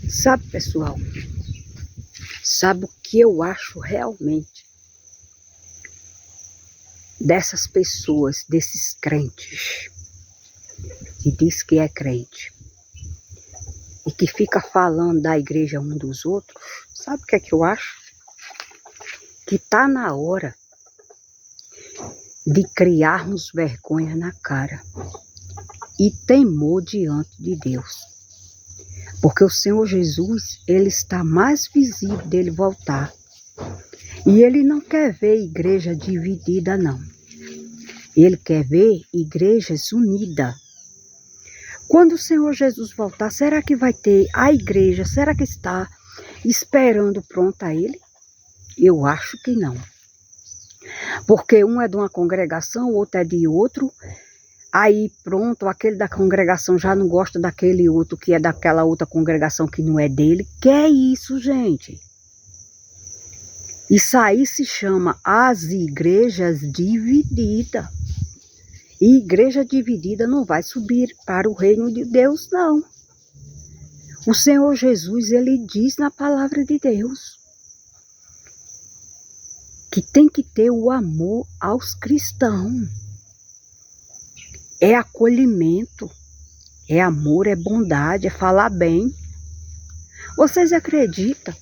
Sabe, pessoal, sabe o que eu acho realmente dessas pessoas, desses crentes, que diz que é crente e que fica falando da igreja um dos outros? Sabe o que é que eu acho? Que tá na hora de criarmos vergonha na cara e temor diante de Deus. Porque o Senhor Jesus, ele está mais visível dele voltar. E ele não quer ver igreja dividida, não. Ele quer ver igrejas unidas. Quando o Senhor Jesus voltar, será que vai ter a igreja? Será que está esperando pronta a ele? Eu acho que não. Porque um é de uma congregação, o outro é de outro. Aí pronto, aquele da congregação já não gosta daquele outro que é daquela outra congregação que não é dele. Que é isso, gente? Isso aí se chama as igrejas divididas. E igreja dividida não vai subir para o reino de Deus, não. O Senhor Jesus, ele diz na palavra de Deus que tem que ter o amor aos cristãos. É acolhimento, é amor, é bondade, é falar bem. Vocês acreditam?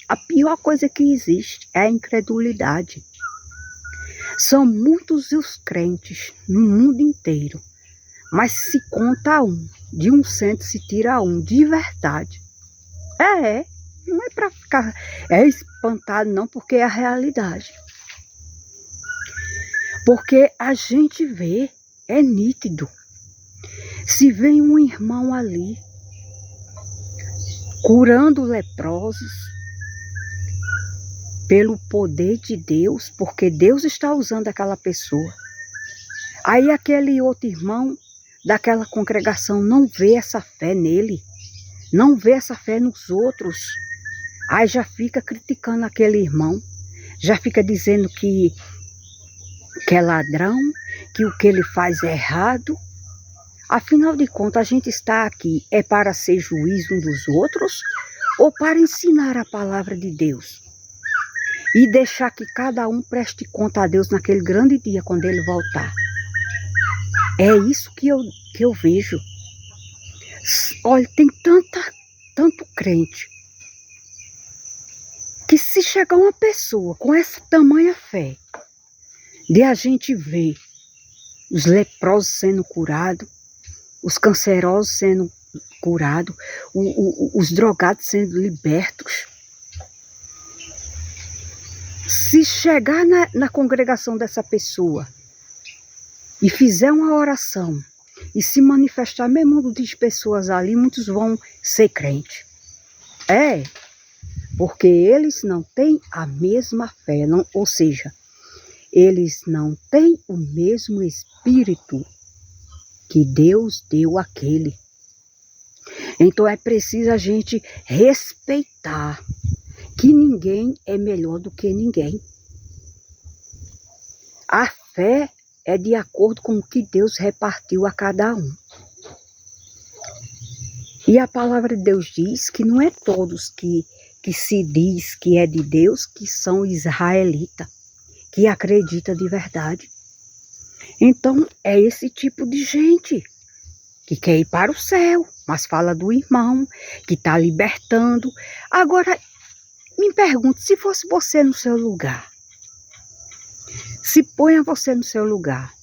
A pior coisa que existe é a incredulidade. São muitos os crentes no mundo inteiro, mas se conta um, de 100 se tira um, de verdade. Não é para ficar espantado não, porque é a realidade. Porque a gente vê, é nítido. Se vem um irmão ali, curando leprosos, pelo poder de Deus, porque Deus está usando aquela pessoa. Aí aquele outro irmão daquela congregação não vê essa fé nele, não vê essa fé nos outros. Aí já fica criticando aquele irmão, já fica dizendo que é ladrão, que o que ele faz é errado. Afinal de contas, a gente está aqui é para ser juiz um dos outros ou para ensinar a palavra de Deus? E deixar que cada um preste conta a Deus naquele grande dia quando ele voltar. É isso que eu vejo. Olha, tem tanto crente que se chegar uma pessoa com essa tamanha fé, de a gente ver os leprosos sendo curados, os cancerosos sendo curados, os drogados sendo libertos. Se chegar na congregação dessa pessoa e fizer uma oração e se manifestar mesmo mundo de pessoas ali, muitos vão ser crentes. Porque eles não têm a mesma fé, não, ou seja, eles não têm o mesmo espírito que Deus deu àquele. Então é preciso a gente respeitar que ninguém é melhor do que ninguém. A fé é de acordo com o que Deus repartiu a cada um. E a palavra de Deus diz que não é todos que se diz que é de Deus que são israelitas, que acredita de verdade. Então é esse tipo de gente que quer ir para o céu, mas fala do irmão que está libertando. Agora, me pergunto, se fosse você no seu lugar, se ponha você no seu lugar,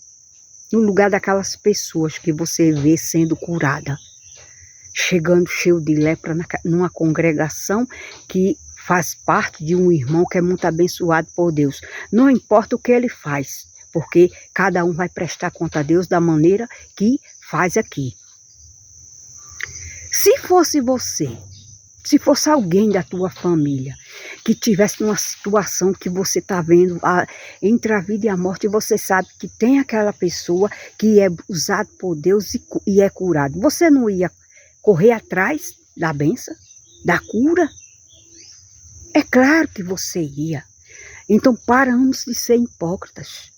no lugar daquelas pessoas que você vê sendo curada, chegando cheio de lepra numa congregação que faz parte de um irmão que é muito abençoado por Deus. Não importa o que ele faz, porque cada um vai prestar conta a Deus da maneira que faz aqui. Se fosse você, se fosse alguém da tua família que tivesse numa situação que você está vendo entre a vida e a morte, e você sabe que tem aquela pessoa que é usada por Deus e é curado, você não ia correr atrás da bênção, da cura? É claro que você ia. Então paramos de ser hipócritas.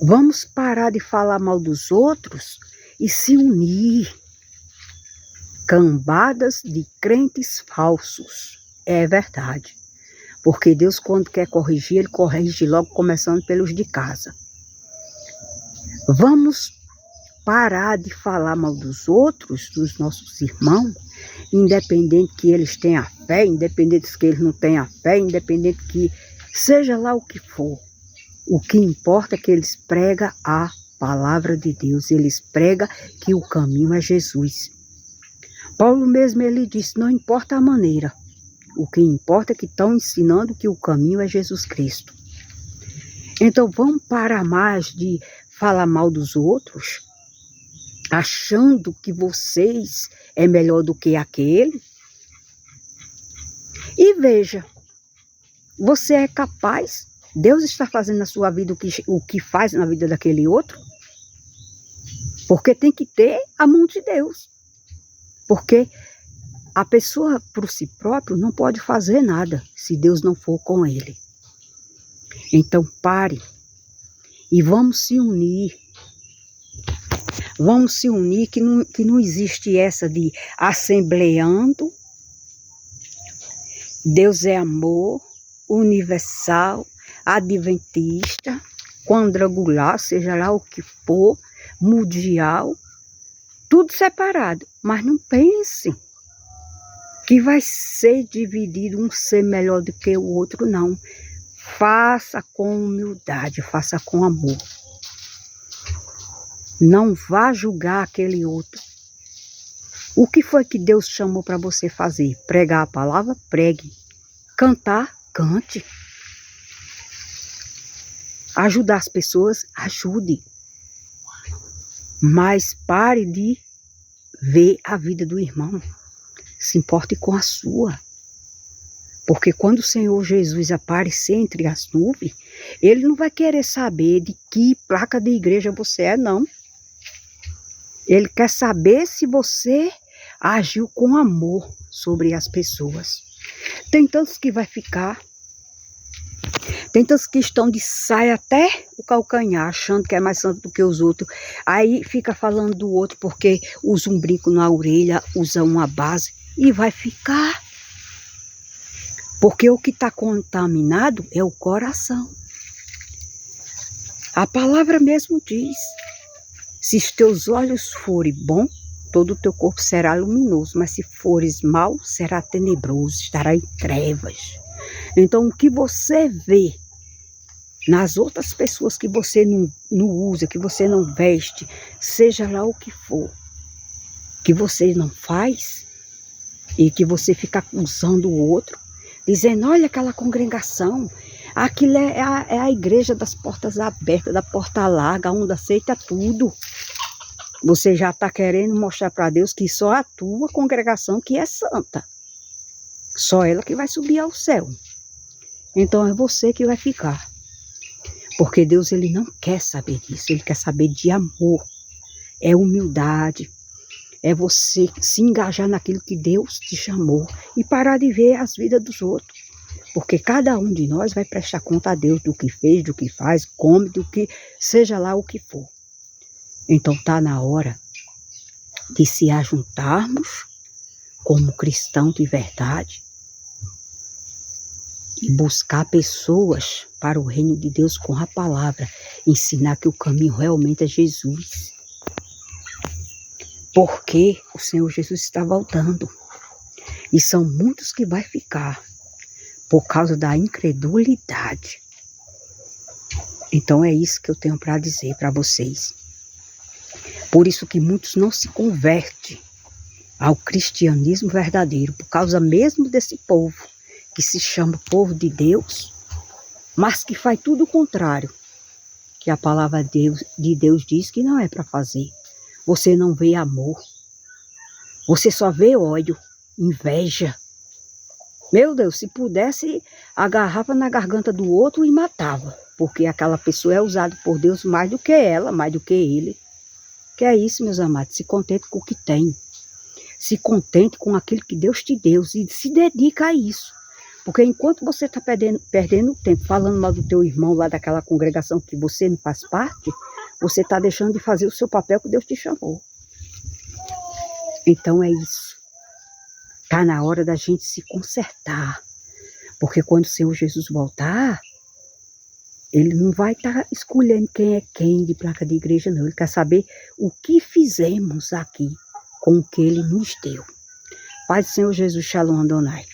Vamos parar de falar mal dos outros e se unir. cambadas de crentes falsos. É verdade. Porque Deus, quando quer corrigir, Ele corrige logo, começando pelos de casa. Vamos parar de falar mal dos outros, dos nossos irmãos, independente que eles tenham fé, independente que eles não tenham fé, independente que seja lá o que for. O que importa é que eles pregam a palavra de Deus, eles pregam que o caminho é Jesus. Paulo mesmo, ele disse, não importa a maneira, o que importa é que estão ensinando que o caminho é Jesus Cristo. Então vamos parar mais de falar mal dos outros, achando que vocês é melhor do que aquele. E veja, você é capaz, Deus está fazendo na sua vida o que faz na vida daquele outro, porque tem que ter a mão de Deus. Porque a pessoa por si próprio não pode fazer nada se Deus não for com ele. Então pare e vamos se unir. Vamos se unir, que não existe essa de assembleando. Deus é amor, universal, adventista, quadrangular, seja lá o que for, mundial, tudo separado. Mas não pense que vai ser dividido um ser melhor do que o outro, não. Faça com humildade, faça com amor. Não vá julgar aquele outro. O que foi que Deus chamou para você fazer? Pregar a palavra? Pregue. Cantar? Cante. Ajudar as pessoas? Ajude. Mas pare de ver a vida do irmão. Se importe com a sua. Porque quando o Senhor Jesus aparecer entre as nuvens, Ele não vai querer saber de que placa de igreja você é, não. Ele quer saber se você agiu com amor sobre as pessoas. Tem tantos que vai ficar. Tem tantos que estão de saia até o calcanhar, achando que é mais santo do que os outros. Aí fica falando do outro porque usa um brinco na orelha, usa uma base e vai ficar. Porque o que está contaminado é o coração. A palavra mesmo diz, se os teus olhos forem bons, todo o teu corpo será luminoso, mas se fores mau, será tenebroso, estará em trevas. Então o que você vê nas outras pessoas que você não usa, que você não veste, seja lá o que for, que você não faz, e que você fica acusando o outro, dizendo, olha aquela congregação, aquilo é a igreja das portas abertas, da porta larga, onde aceita tudo. Você já está querendo mostrar para Deus que só a tua congregação que é santa. Só ela que vai subir ao céu. Então é você que vai ficar. Porque Deus, Ele não quer saber disso, Ele quer saber de amor. É humildade. É você se engajar naquilo que Deus te chamou e parar de ver as vidas dos outros. Porque cada um de nós vai prestar conta a Deus do que fez, do que faz, come, do que seja lá o que for. Então está na hora de se ajuntarmos como cristãos de verdade e buscar pessoas para o reino de Deus com a palavra, ensinar que o caminho realmente é Jesus. Porque o Senhor Jesus está voltando. E são muitos que vai ficar por causa da incredulidade. Então é isso que eu tenho para dizer para vocês. Por isso que muitos não se convertem ao cristianismo verdadeiro, por causa mesmo desse povo, que se chama povo de Deus, mas que faz tudo o contrário, que a palavra de Deus diz que não é para fazer. Você não vê amor, você só vê ódio, inveja. Meu Deus, se pudesse, agarrava na garganta do outro e matava, porque aquela pessoa é usada por Deus mais do que ela, mais do que ele. Que é isso, meus amados, se contente com o que tem. Se contente com aquilo que Deus te deu e se dedica a isso. Porque enquanto você está perdendo tempo falando mal do teu irmão lá daquela congregação que você não faz parte, você está deixando de fazer o seu papel que Deus te chamou. Então é isso. Está na hora da gente se consertar. Porque quando o Senhor Jesus voltar, Ele não vai estar escolhendo quem é quem de placa de igreja, não. Ele quer saber o que fizemos aqui com o que Ele nos deu. Pai do Senhor Jesus, Shalom Adonai.